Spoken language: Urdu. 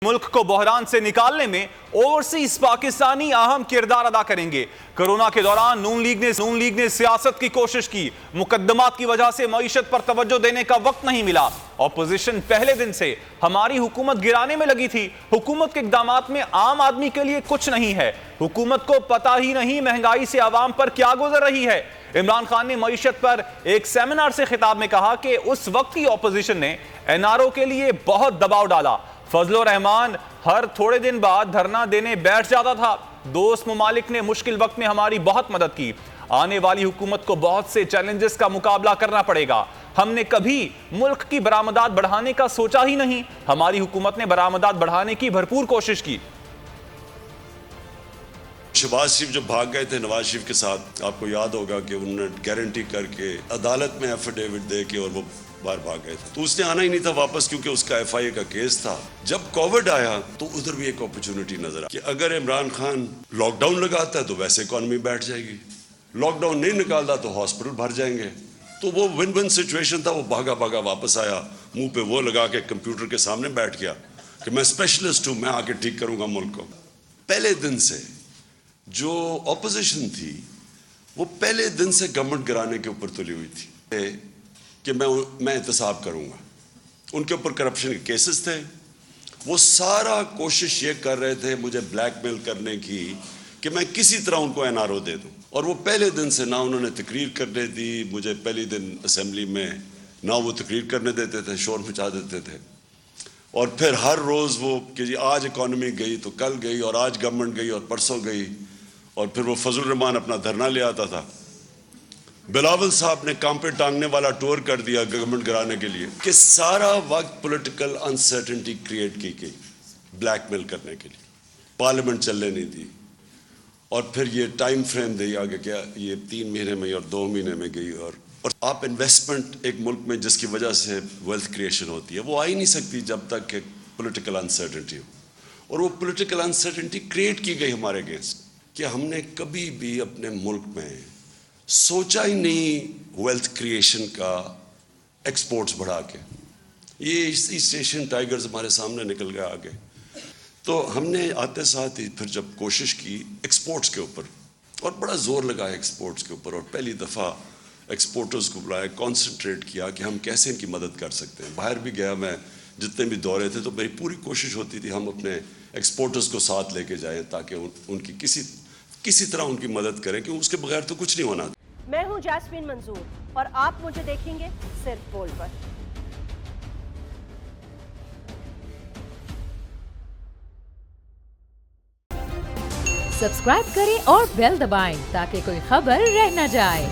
ملک کو بحران سے نکالنے میں اوورسیز پاکستانی اہم کردار ادا کریں گے۔ کرونا کے دوران نون لیگ نے سیاست کی کوشش کی، مقدمات کی وجہ سے معیشت پر توجہ دینے کا وقت نہیں ملا۔ اپوزیشن پہلے دن سے ہماری حکومت گرانے میں لگی تھی۔ حکومت کے اقدامات میں عام آدمی کے لیے کچھ نہیں ہے۔ حکومت کو پتہ ہی نہیں مہنگائی سے عوام پر کیا گزر رہی ہے۔ عمران خان نے معیشت پر ایک سیمینار سے خطاب میں کہا کہ اس وقت کی اپوزیشن نے NRO کے لیے بہت دباؤ ڈالا۔ فضل الرحمان ہر تھوڑے دن بعد دھرنا دینے بیٹھ جاتا تھا۔ دوست ممالک نے مشکل وقت میں ہماری بہت مدد کی۔ آنے والی حکومت کو بہت سے چیلنجز کا مقابلہ کرنا پڑے گا۔ ہم نے کبھی ملک کی برآمدات بڑھانے کا سوچا ہی نہیں۔ ہماری حکومت نے برآمدات بڑھانے کی بھرپور کوشش کی۔ شہباز شریف جو بھاگ گئے تھے نواز شریف کے ساتھ، آپ کو یاد ہوگا کہ انہوں نے گارنٹی کر کے عدالت میں ایفیڈیوٹ دے کے اور وہ باہر بھاگ گئے تھے، تو اس نے آنا ہی نہیں تھا واپس، کیونکہ اس کا FIA کا کیس تھا۔ جب کووڈ آیا تو ادھر بھی ایک اپرچونٹی نظر آئی کہ اگر عمران خان لاک ڈاؤن لگاتا ہے تو ویسے اکانومی بیٹھ جائے گی، لاک ڈاؤن نہیں نکالتا تو ہاسپٹل بھر جائیں گے۔ تو وہ ون ون سچویشن تھا۔ وہ بھاگا واپس آیا، منہ پہ وہ لگا کے کمپیوٹر کے سامنے بیٹھ گیا کہ میں اسپیشلسٹ ہوں، میں آ کے ٹھیک کروں گا ملک کو۔ پہلے دن سے جو اپوزیشن تھی وہ پہلے دن سے گورنمنٹ گرانے کے اوپر تلی ہوئی تھی کہ میں احتساب کروں گا۔ ان کے اوپر کرپشن کے کیسز تھے، وہ سارا کوشش یہ کر رہے تھے مجھے بلیک میل کرنے کی کہ میں کسی طرح ان کو NRO دے دوں۔ اور وہ پہلے دن سے نہ انہوں نے تقریر کرنے دی مجھے، پہلی دن اسمبلی میں نہ وہ تقریر کرنے دیتے تھے، شور مچا دیتے تھے۔ اور پھر ہر روز وہ کہ جی آج اکانومی گئی تو کل گئی، اور آج گورنمنٹ گئی اور پرسوں گئی۔ اور پھر وہ فضل الرحمان اپنا دھرنا لے آتا تھا۔ بلاول صاحب نے کام پہ ٹانگنے والا ٹور کر دیا گورنمنٹ گرانے کے لیے، کہ سارا وقت پولیٹیکل انسرٹنٹی کریٹ کی گئی بلیک میل کرنے کے لیے، پارلیمنٹ چلنے نہیں دی۔ اور پھر یہ ٹائم فریم دیا کہ یہ 3 مہینے میں اور 2 مہینے میں گئی۔ اور آپ انویسٹمنٹ ایک ملک میں جس کی وجہ سے ویلتھ کریشن ہوتی ہے وہ آ ہی نہیں سکتی جب تک کہ پولیٹیکل انسرٹنٹی ہو۔ اور وہ پولیٹیکل انسرٹنٹی کریٹ کی گئی ہمارے اگینسٹ کہ ہم نے کبھی بھی اپنے ملک میں سوچا ہی نہیں ویلتھ کریشن کا، ایکسپورٹس بڑھا کے۔ یہ ایسٹ ایشین ٹائیگرز ہمارے سامنے نکل گیا آگے۔ تو ہم نے آتے ساتھ ہی پھر جب کوشش کی ایکسپورٹس کے اوپر، اور بڑا زور لگایا ایکسپورٹس کے اوپر، اور پہلی دفعہ ایکسپورٹرز کو بلایا، کانسنٹریٹ کیا کہ ہم کیسے ان کی مدد کر سکتے ہیں۔ باہر بھی گیا میں، جتنے بھی دورے تھے، تو میری پوری کوشش ہوتی تھی ہم اپنے ایکسپورٹرز کو ساتھ لے کے جائیں تاکہ ان کی کسی طرح ان کی مدد کریں، کہ اس کے بغیر تو کچھ نہیں ہونا۔ میں ہوں جاسمین منظور اور آپ مجھے دیکھیں گے صرف بول پر۔ سبسکرائب کریں اور بیل دبائیں تاکہ کوئی خبر رہ نہ جائے۔